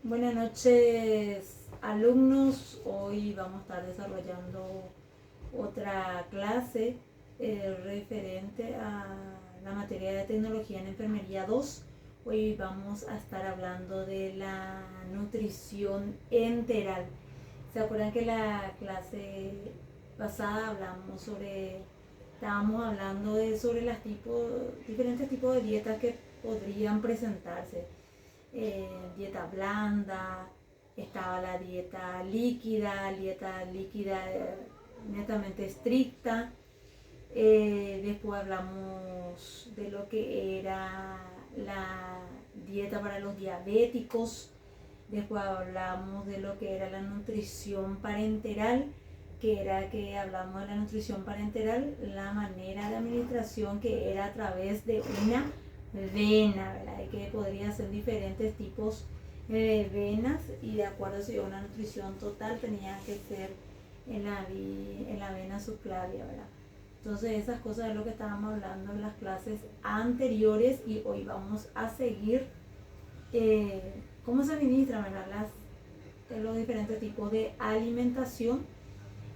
Buenas noches, alumnos. Hoy vamos a estar desarrollando otra clase referente a la materia de tecnología en enfermería 2. Hoy vamos a estar hablando de la nutrición enteral. ¿Se acuerdan que la clase pasada estábamos hablando sobre diferentes tipos de dietas que podrían presentarse? Dieta blanda, estaba la dieta líquida netamente estricta. Después hablamos de lo que era la dieta para los diabéticos. Después hablamos de lo que era la nutrición parenteral, hablamos de la nutrición parenteral, la manera de administración que era a través de una vena, ¿verdad? Y que podría ser diferentes tipos de venas, y de acuerdo si una nutrición total tenía que ser en la vena subclavia, ¿verdad? Entonces esas cosas es lo que estábamos hablando en las clases anteriores, y hoy vamos a seguir cómo se administran, ¿verdad? Los diferentes tipos de alimentación,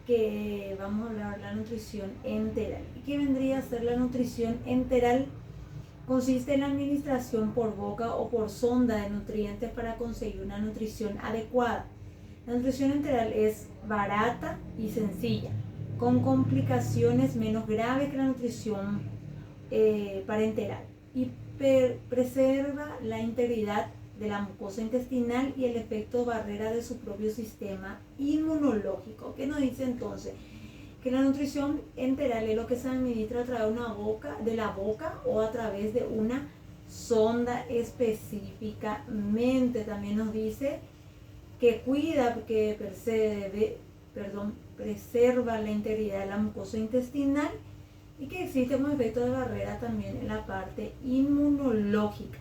que vamos a hablar de la nutrición enteral. ¿Y qué vendría a ser la nutrición enteral? Consiste en la administración por boca o por sonda de nutrientes para conseguir una nutrición adecuada. La nutrición enteral es barata y sencilla, con complicaciones menos graves que la nutrición parenteral, y preserva la integridad de la mucosa intestinal y el efecto barrera de su propio sistema inmunológico. ¿Qué nos dice entonces? Que la nutrición enteral es lo que se administra a través de la boca o a través de una sonda específicamente. También nos dice que preserva la integridad de la mucosa intestinal, y que existe un efecto de barrera también en la parte inmunológica.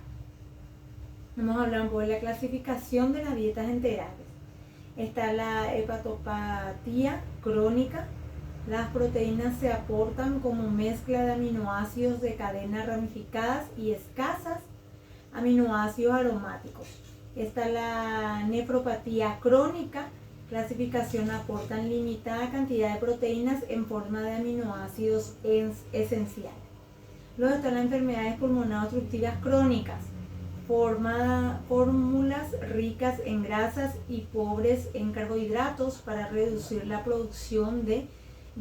Vamos a hablar un poco de la clasificación de las dietas enterales. Está la hepatopatía crónica. Las proteínas se aportan como mezcla de aminoácidos de cadenas ramificadas y escasas aminoácidos aromáticos. Está la nefropatía crónica. Clasificación: aportan limitada cantidad de proteínas en forma de aminoácidos esenciales. Luego están las enfermedades pulmonares obstructivas crónicas. Fórmulas ricas en grasas y pobres en carbohidratos para reducir la producción de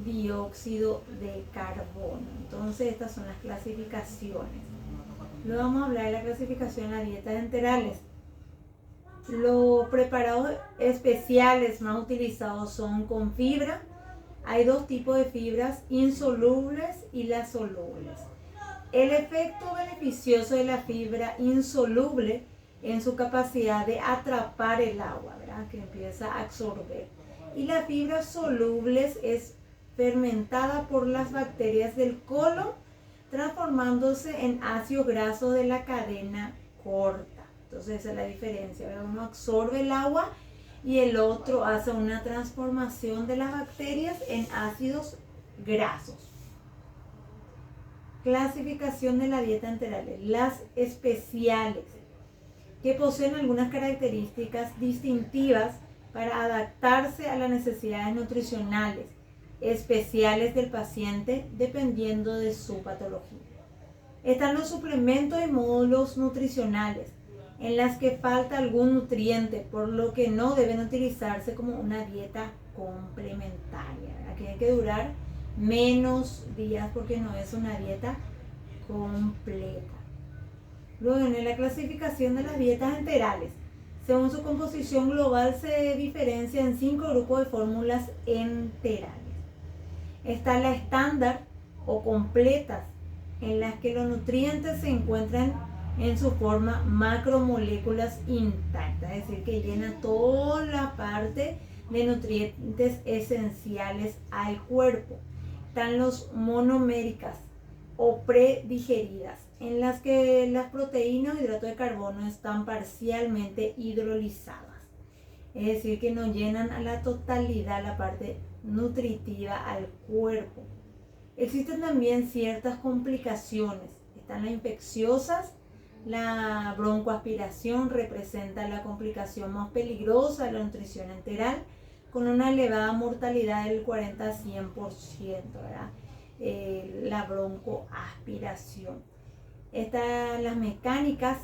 dióxido de carbono. Entonces estas son las clasificaciones. Luego vamos a hablar de la clasificación de las dietas enterales. Los preparados especiales más utilizados son con fibra. Hay dos tipos de fibras: insolubles y las solubles. El efecto beneficioso de la fibra insoluble en su capacidad de atrapar el agua, ¿verdad?, que empieza a absorber. Y la fibra solubles es fermentada por las bacterias del colon, transformándose en ácidos grasos de la cadena corta. Entonces esa es la diferencia, ¿verdad? Uno absorbe el agua y el otro hace una transformación de las bacterias en ácidos grasos. Clasificación de la dieta enteral. Las especiales, que poseen algunas características distintivas para adaptarse a las necesidades nutricionales especiales del paciente dependiendo de su patología. Están los suplementos y módulos nutricionales, en las que falta algún nutriente, por lo que no deben utilizarse como una dieta complementaria. Aquí hay que durar menos días porque no es una dieta completa. Luego, en la clasificación de las dietas enterales, según su composición global, se diferencia en 5 grupos de fórmulas enterales. Está la estándar o completas, en las que los nutrientes se encuentran en su forma macromoléculas intactas, es decir, que llena toda la parte de nutrientes esenciales al cuerpo. Están los monoméricas o predigeridas, en las que las proteínas o hidratos de carbono están parcialmente hidrolizadas, es decir, que no llenan a la totalidad la parte nutritiva al cuerpo. Existen también ciertas complicaciones. Están las infecciosas, La broncoaspiración representa la complicación más peligrosa de la nutrición enteral, con una elevada mortalidad del 40 a 100%, ¿verdad? La broncoaspiración. Las mecánicas,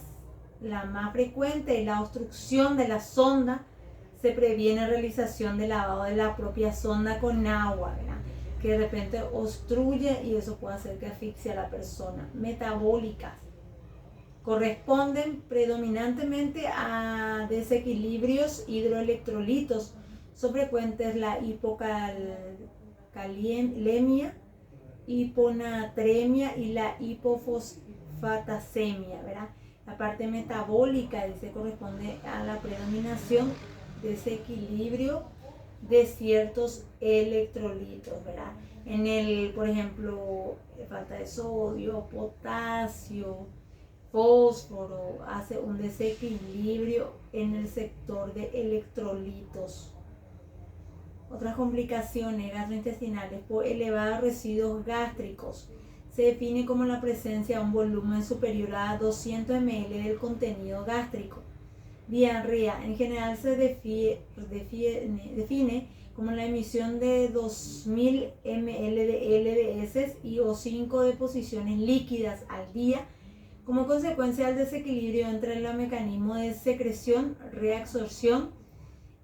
la más frecuente es la obstrucción de la sonda. Se previene realización de lavado de la propia sonda con agua, ¿verdad? Que de repente obstruye y eso puede hacer que asfixie a la persona. Metabólicas corresponden predominantemente a desequilibrios hidroelectrolitos. Son frecuentes la hipocalemia, hiponatremia y la hipofosfatasemia, ¿verdad? La parte metabólica dice corresponde a la predominación, desequilibrio de ciertos electrolitos, ¿verdad? Por ejemplo, falta de sodio, potasio, fósforo, hace un desequilibrio en el sector de electrolitos. Otras complicaciones gastrointestinales por elevados residuos gástricos. Se define como la presencia de un volumen superior a 200 ml del contenido gástrico. Diarrea, en general se define como la emisión de 2000 ml de LDS y o 5 deposiciones líquidas al día como consecuencia del desequilibrio entre el mecanismo de secreción, reabsorción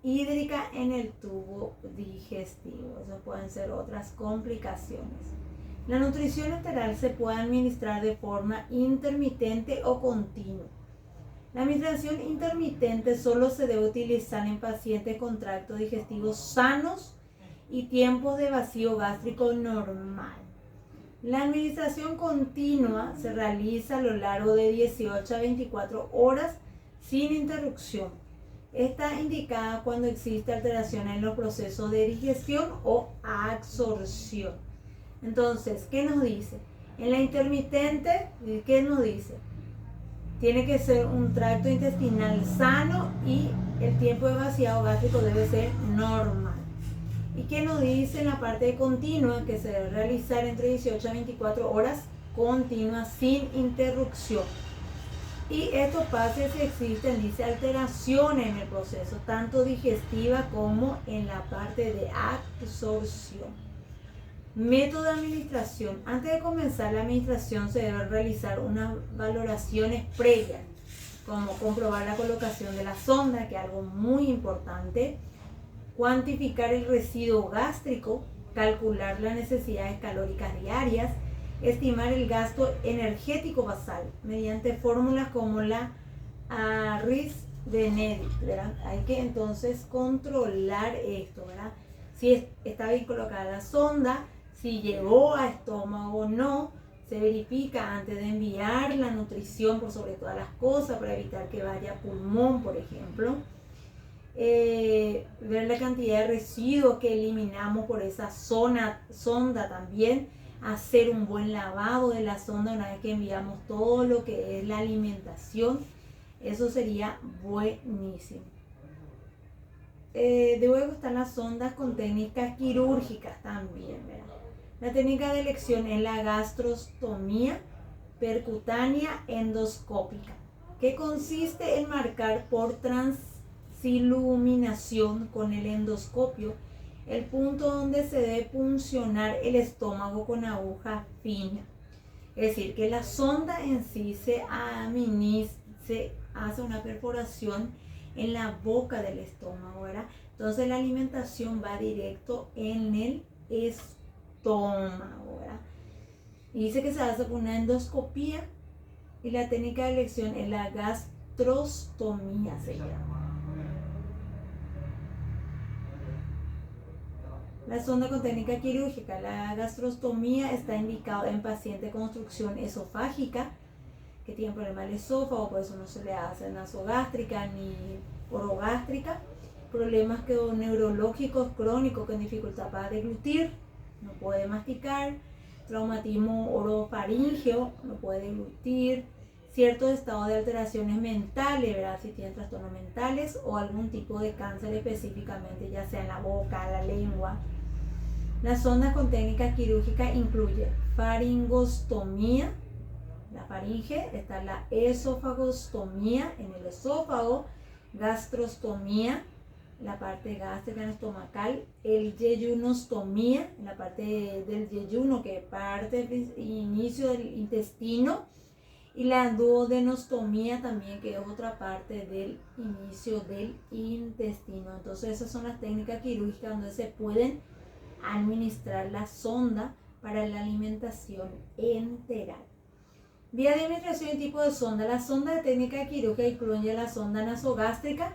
hídrica en el tubo digestivo. Eso pueden ser otras complicaciones. La nutrición enteral se puede administrar de forma intermitente o continua. La administración intermitente solo se debe utilizar en pacientes con tracto digestivo sanos y tiempos de vacío gástrico normal. La administración continua se realiza a lo largo de 18 a 24 horas sin interrupción. Está indicada cuando existe alteración en los procesos de digestión o absorción. Entonces, ¿qué nos dice? En la intermitente, ¿qué nos dice? Tiene que ser un tracto intestinal sano y el tiempo de vaciado gástrico debe ser normal. ¿Y qué nos dice en la parte continua? Que se debe realizar entre 18 a 24 horas continuas sin interrupción. Y esto pasa si existen, dice, alteraciones en el proceso, tanto digestiva como en la parte de absorción. Método de administración. Antes de comenzar la administración se deben realizar unas valoraciones previas, como comprobar la colocación de la sonda, que es algo muy importante, cuantificar el residuo gástrico, calcular las necesidades calóricas diarias, estimar el gasto energético basal mediante fórmulas como la Aristmetic, ¿verdad? Hay que entonces controlar esto, ¿verdad? Si está bien colocada la sonda, si llegó a estómago o no, se verifica antes de enviar la nutrición por sobre todas las cosas para evitar que vaya a pulmón, por ejemplo. Ver la cantidad de residuos que eliminamos por esa sonda también, hacer un buen lavado de la sonda una vez que enviamos todo lo que es la alimentación, eso sería buenísimo. Luego están las sondas con técnicas quirúrgicas también, ¿verdad? La técnica de elección es la gastrostomía percutánea endoscópica, que consiste en marcar por transiluminación con el endoscopio el punto donde se debe puncionar el estómago con aguja fina. Es decir, que la sonda en sí se hace una perforación en la boca del estómago, ¿verdad? Entonces la alimentación va directo en el estómago, ¿verdad? Y dice que se hace con una endoscopía y la técnica de elección es la gastrostomía, se llama. La sonda con técnica quirúrgica. La gastrostomía está indicada en pacientes con obstrucción esofágica que tienen problema del esófago, por eso no se le hace nasogástrica ni orogástrica. Problemas neurológicos crónicos con dificultad para deglutir, no puede masticar. Traumatismo orofaríngeo, no puede deglutir. Ciertos estados de alteraciones mentales, ¿verdad? Si tienen trastornos mentales o algún tipo de cáncer específicamente, ya sea en la boca, la lengua. La sonda con técnica quirúrgica incluye faringostomía, la faringe, está la esofagostomía en el esófago, gastrostomía, la parte gástrica estomacal, el yeyunostomía, en la parte del yeyuno, que parte del inicio del intestino, y la duodenostomía también, que es otra parte del inicio del intestino. Entonces esas son las técnicas quirúrgicas donde se pueden administrar la sonda para la alimentación enteral. Vía de administración y tipo de sonda. La sonda de técnica quirúrgica incluye la sonda nasogástrica,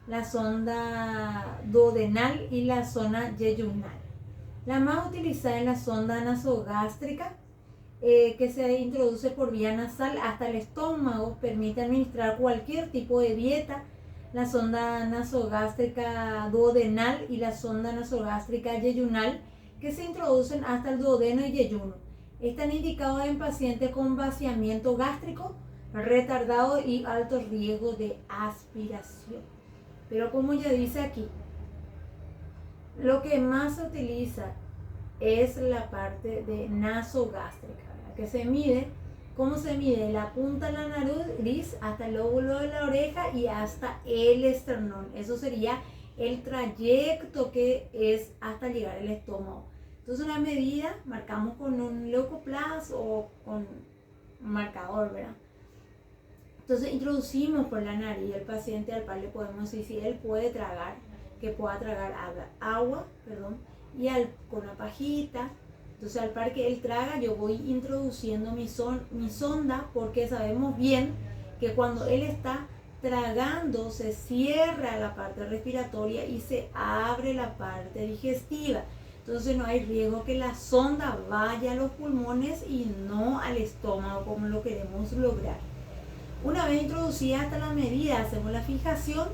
la sonda duodenal y la zona yeyunal. La más utilizada es la sonda nasogástrica, que se introduce por vía nasal hasta el estómago, permite administrar cualquier tipo de dieta. La sonda nasogástrica duodenal y la sonda nasogástrica yeyunal, que se introducen hasta el duodeno y yeyuno. Están indicados en pacientes con vaciamiento gástrico retardado y alto riesgo de aspiración. Pero como ya dice aquí, lo que más se utiliza es la parte de nasogástrica, ¿verdad? Que se mide, ¿cómo se mide? La punta de la nariz hasta el lóbulo de la oreja y hasta el esternón. Eso sería el trayecto que es hasta llegar al estómago. Entonces una medida marcamos con un leucoplas o con un marcador, ¿verdad? Entonces introducimos por la nariz al paciente, al cual le podemos decir si él puede tragar, que pueda tragar agua, y con una pajita. Entonces al par que él traga, yo voy introduciendo mi sonda, porque sabemos bien que cuando él está tragando se cierra la parte respiratoria y se abre la parte digestiva. Entonces no hay riesgo que la sonda vaya a los pulmones y no al estómago, como lo queremos lograr. Una vez introducida hasta la medida, hacemos la fijación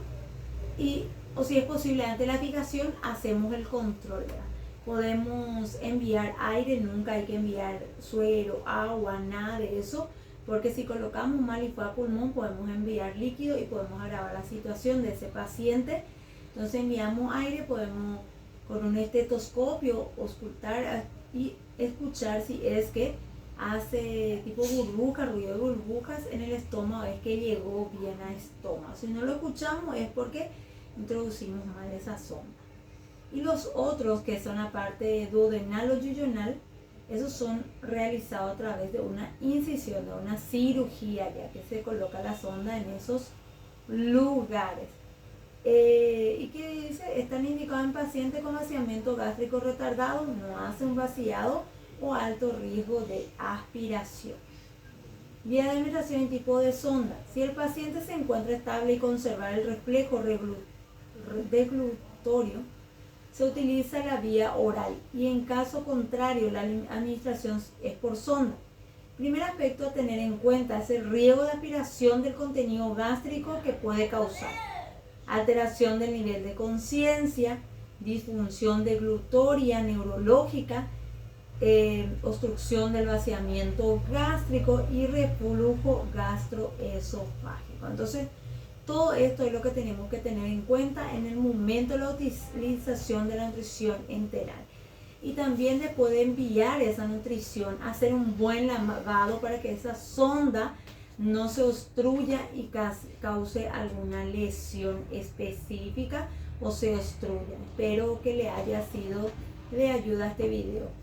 o si es posible antes de la fijación, hacemos el control, ¿verdad? Podemos enviar aire, nunca hay que enviar suero, agua, nada de eso, porque si colocamos mal y fue a pulmón, podemos enviar líquido y podemos agravar la situación de ese paciente. Entonces enviamos aire, podemos con un estetoscopio auscultar y escuchar si es que hace tipo burbuja, ruido de burbujas en el estómago, es que llegó bien al estómago. Si no lo escuchamos es porque introducimos mal esa sonda. Y los otros, que son la parte duodenal o yeyunal, esos son realizados a través de una incisión, de una cirugía, ya que se coloca la sonda en esos lugares. Y que dice, están indicados en pacientes con vaciamiento gástrico retardado, no hace un vaciado o alto riesgo de aspiración. Vía de administración y tipo de sonda. Si el paciente se encuentra estable y conserva el reflejo deglutorio, se utiliza la vía oral, y en caso contrario la administración es por sonda. Primer aspecto a tener en cuenta es el riesgo de aspiración del contenido gástrico que puede causar alteración del nivel de conciencia, disfunción deglutoria neurológica, obstrucción del vaciamiento gástrico y reflujo gastroesofágico. Entonces, todo esto es lo que tenemos que tener en cuenta en el momento de la utilización de la nutrición enteral. Y también después de enviar esa nutrición, hacer un buen lavado para que esa sonda no se obstruya y cause alguna lesión específica o se obstruya. Espero que le haya sido de ayuda este video.